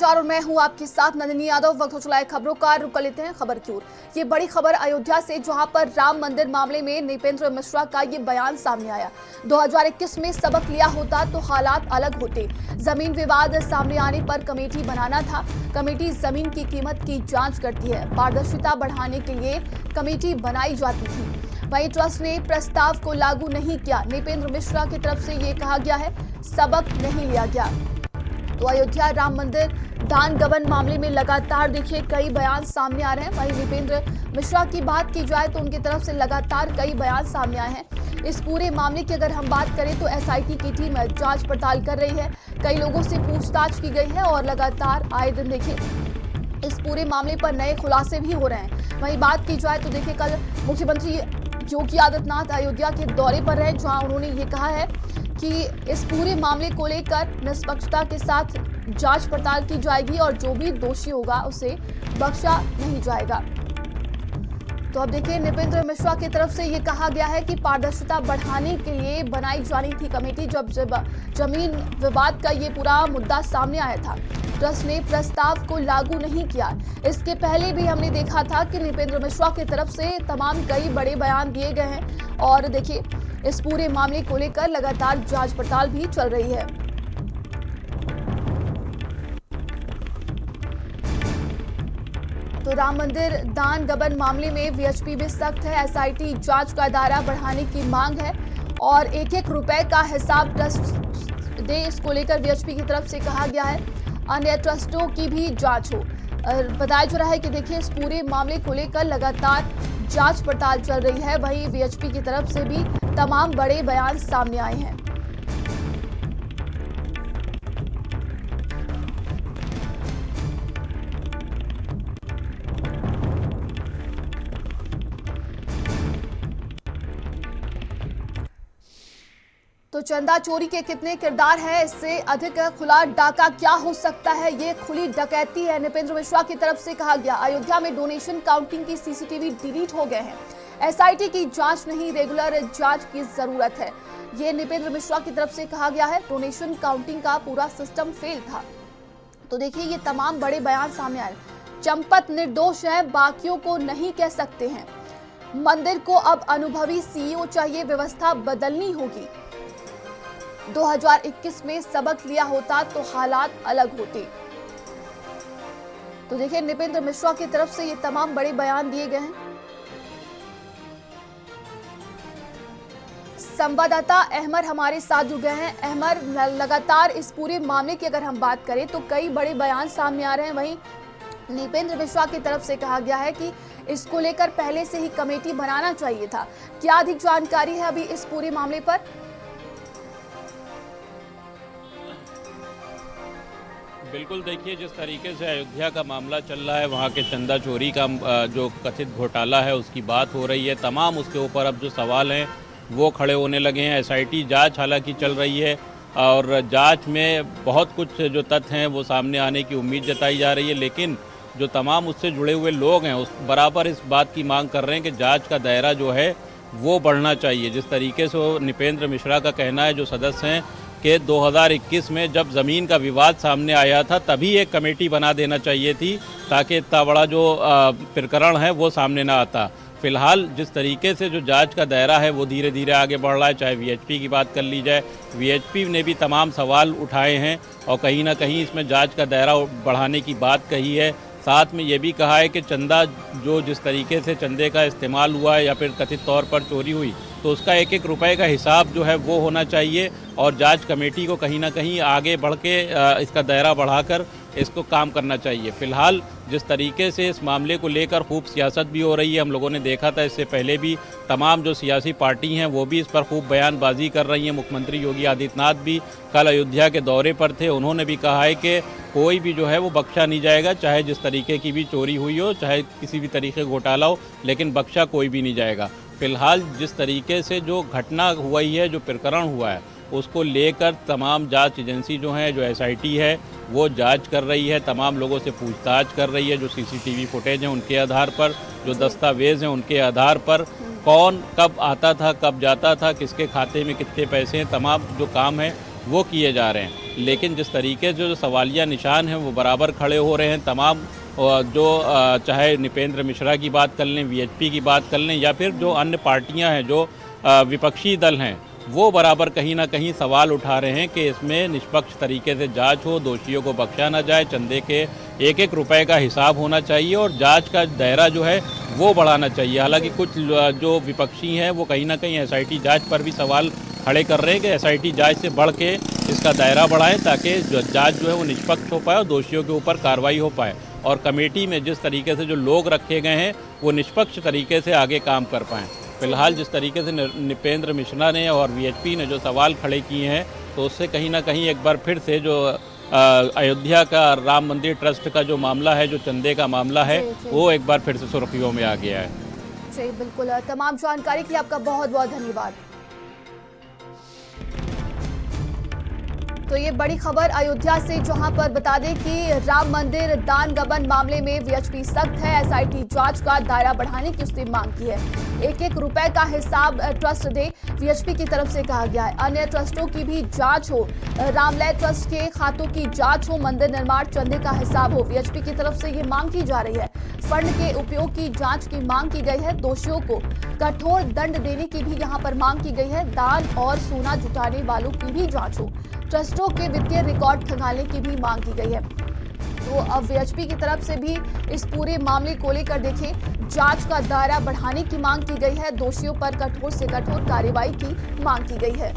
और मैं हूं आपके साथ नंदिनी यादव। वक्त हो चला है खबरों का, रुक कर लेते हैं खबर की ओर। ये बड़ी खबर अयोध्या से, जहां पर राम मंदिर मामले में नृपेंद्र मिश्रा का ये बयान सामने आया। 2021 में सबक लिया होता तो हालात अलग होते। जमीन विवाद सामने आने पर कमेटी बनाना था। कमेटी जमीन की कीमत की जांच करती है। पारदर्शिता बढ़ाने के लिए कमेटी बनाई जाती थी। वहीं ट्रस्ट ने प्रस्ताव को लागू नहीं किया। नृपेंद्र मिश्रा की तरफ से ये कहा गया है, सबक नहीं लिया गया। तो अयोध्या राम मंदिर दान गबन मामले में लगातार देखिए कई बयान सामने आ रहे हैं। वहीं नृपेंद्र मिश्रा की बात की जाए तो उनकी तरफ से लगातार कई बयान सामने आए हैं। इस पूरे मामले की अगर हम बात करें तो एसआईटी की टीम जांच पड़ताल कर रही है। कई लोगों से पूछताछ की गई है और लगातार आए दिन देखिए इस पूरे मामले पर नए खुलासे भी हो रहे हैं। वहीं बात की जाए तो देखिए कल मुख्यमंत्री योगी आदित्यनाथ अयोध्या के दौरे पर रहे, जहां उन्होंने ये कहा है कि इस पूरे मामले को लेकर निष्पक्षता के साथ जांच पड़ताल की जाएगी और जो भी दोषी होगा उसे बख्शा नहीं जाएगा। तो अब देखिए नृपेंद्र मिश्रा की तरफ से ये कहा गया है कि पारदर्शिता बढ़ाने के लिए बनाई जानी थी कमेटी। जब जमीन विवाद का ये पूरा मुद्दा सामने आया था, ट्रस्ट ने प्रस्ताव को लागू नहीं किया। इसके पहले भी हमने देखा था कि नृपेंद्र मिश्रा की तरफ से तमाम कई बड़े बयान दिए गए हैं और देखिए इस पूरे मामले को लेकर लगातार जांच पड़ताल भी चल रही है। तो राम मंदिर दान गबन मामले में वीएचपी भी सख्त है। एसआईटी जांच का दायरा बढ़ाने की मांग है और एक एक रुपए का हिसाब ट्रस्ट दे, इसको लेकर वीएचपी की तरफ से कहा गया है। अन्य ट्रस्टों की भी जांच हो। बताया जा रहा है कि देखिए इस पूरे मामले को लेकर लगातार जांच पड़ताल चल रही है। वहीं वीएचपी की तरफ से भी तमाम बड़े बयान सामने आए हैं। तो चंदा चोरी के कितने किरदार हैं, इससे अधिक खुला डाका क्या हो सकता है? ये खुली डकैती है। नृपेंद्र मिश्रा की तरफ से कहा गया, अयोध्या में डोनेशन काउंटिंग की सीसीटीवी डिलीट हो गए हैं। एसआईटी की जांच नहीं, रेगुलर जांच की जरूरत है। ये नृपेंद्र मिश्रा की तरफ से कहा गया है। डोनेशन काउंटिंग का पूरा सिस्टम फेल था। तो देखिए ये तमाम बड़े बयान सामने आए। चंपत निर्दोष है, बाकियों को नहीं कह सकते हैं। मंदिर को अब अनुभवी सीईओ चाहिए, व्यवस्था बदलनी होगी। 2021 में सबक लिया होता तो हालात अलग होते। तो देखिए नृपेंद्र मिश्रा की तरफ से ये तमाम बड़े बयान दिए गए हैं। संवाददाता अहमर हमारे साथ जुड़ गए हैं। अहमर, लगातार इस पूरे मामले की अगर हम बात करें तो कई बड़े बयान सामने आ रहे हैं। वहीं नृपेंद्र मिश्रा की तरफ से कहा गया है कि इसको लेकर पहले से ही कमेटी बनाना चाहिए था। क्या अधिक जानकारी है अभी इस पूरे मामले पर? बिल्कुल, देखिए जिस तरीके से अयोध्या का मामला चल रहा है, वहाँ के चंदा चोरी का जो कथित घोटाला है उसकी बात हो रही है। तमाम उसके ऊपर अब जो सवाल हैं वो खड़े होने लगे हैं। एसआईटी जांच हालांकि चल रही है और जांच में बहुत कुछ जो तथ्य हैं वो सामने आने की उम्मीद जताई जा रही है, लेकिन जो तमाम उससे जुड़े हुए लोग हैं उस बराबर इस बात की मांग कर रहे हैं कि जाँच का दायरा जो है वो बढ़ना चाहिए। जिस तरीके से वो नृपेंद्र मिश्रा का कहना है, जो सदस्य हैं, कि 2021 में जब ज़मीन का विवाद सामने आया था तभी एक कमेटी बना देना चाहिए थी ताकि इतना बड़ा जो प्रकरण है वो सामने ना आता। फ़िलहाल जिस तरीके से जो जांच का दायरा है वो धीरे धीरे आगे बढ़ रहा है। चाहे वीएचपी की बात कर ली जाए, वीएचपी ने भी तमाम सवाल उठाए हैं और कहीं ना कहीं इसमें जांच का दायरा बढ़ाने की बात कही है। साथ में ये भी कहा है कि चंदा जो जिस तरीके से चंदे का इस्तेमाल हुआ है या फिर कथित तौर पर चोरी हुई, तो उसका एक एक रुपए का हिसाब जो है वो होना चाहिए और जांच कमेटी को कहीं ना कहीं आगे बढ़ के इसका दायरा बढ़ाकर इसको काम करना चाहिए। फ़िलहाल जिस तरीके से इस मामले को लेकर खूब सियासत भी हो रही है, हम लोगों ने देखा था इससे पहले भी तमाम जो सियासी पार्टी हैं वो भी इस पर खूब बयानबाजी कर रही हैं। मुख्यमंत्री योगी आदित्यनाथ भी कल अयोध्या के दौरे पर थे। उन्होंने भी कहा है कि कोई भी जो है वो बख्शा नहीं जाएगा, चाहे जिस तरीके की भी चोरी हुई हो, चाहे किसी भी तरीके का घोटाला हो, लेकिन बख्शा कोई भी नहीं जाएगा। फ़िलहाल जिस तरीके से जो घटना हुई है, जो प्रकरण हुआ है, उसको लेकर तमाम जांच एजेंसी जो है, जो एसआईटी है, वो जांच कर रही है। तमाम लोगों से पूछताछ कर रही है। जो सीसीटीवी फुटेज हैं उनके आधार पर, जो दस्तावेज़ हैं उनके आधार पर, कौन कब आता था, कब जाता था, किसके खाते में कितने पैसे हैं, तमाम जो काम है वो किए जा रहे हैं। लेकिन जिस तरीके से जो सवालिया निशान हैं वो बराबर खड़े हो रहे हैं तमाम जो चाहे नृपेंद्र मिश्रा की बात कर लें, वीएचपी की बात कर लें, या फिर जो अन्य पार्टियां हैं, जो विपक्षी दल हैं, वो बराबर कहीं ना कहीं सवाल उठा रहे हैं कि इसमें निष्पक्ष तरीके से जांच हो, दोषियों को बख्शा ना जाए, चंदे के एक एक रुपए का हिसाब होना चाहिए और जांच का दायरा जो है वो बढ़ाना चाहिए। हालांकि कुछ जो विपक्षी हैं वो कहीं ना कहीं एसआईटी जांच पर भी सवाल खड़े कर रहे हैं कि एसआईटी जांच से बढ़ के इसका दायरा बढ़ाएं ताकि जो जांच जो है वो निष्पक्ष हो पाए और दोषियों के ऊपर कार्रवाई हो पाए, और कमेटी में जिस तरीके से जो लोग रखे गए हैं वो निष्पक्ष तरीके से आगे काम कर पाएँ। फिलहाल जिस तरीके से नृपेंद्र मिश्रा ने और वीएचपी ने जो सवाल खड़े किए हैं, तो उससे कहीं ना कहीं एक बार फिर से जो अयोध्या का राम मंदिर ट्रस्ट का जो मामला है, जो चंदे का मामला है, वो एक बार फिर से सुर्खियों में आ गया है। जी बिल्कुल, तमाम जानकारी के लिए आपका बहुत बहुत धन्यवाद। तो ये बड़ी खबर अयोध्या से, जहां पर बता दें कि राम मंदिर दान गबन मामले में वीएचपी सख्त है, एसआईटी जांच का दायरा बढ़ाने की उसने मांग की है। एक एक रुपए का हिसाब ट्रस्ट दे, वीएचपी की तरफ से कहा गया है। अन्य ट्रस्टों की भी जांच हो, रामलय ट्रस्ट के खातों की जांच हो, मंदिर निर्माण चंदे का हिसाब हो, वीएचपी की तरफ से ये मांग की जा रही है। फंड के उपयोग की जांच की मांग की गई है। दोषियों को कठोर दंड देने की भी यहाँ पर मांग की गई है। दान और सोना जुटाने वालों की भी जांच हो, ट्रस्टों के वित्तीय रिकॉर्ड खंगालने की भी मांग की गई है। तो अब वीएचपी की तरफ से भी इस पूरे मामले को लेकर देखें, जांच का दायरा बढ़ाने की मांग की गई है, दोषियों पर कठोर से कठोर कार्रवाई की मांग की गई है।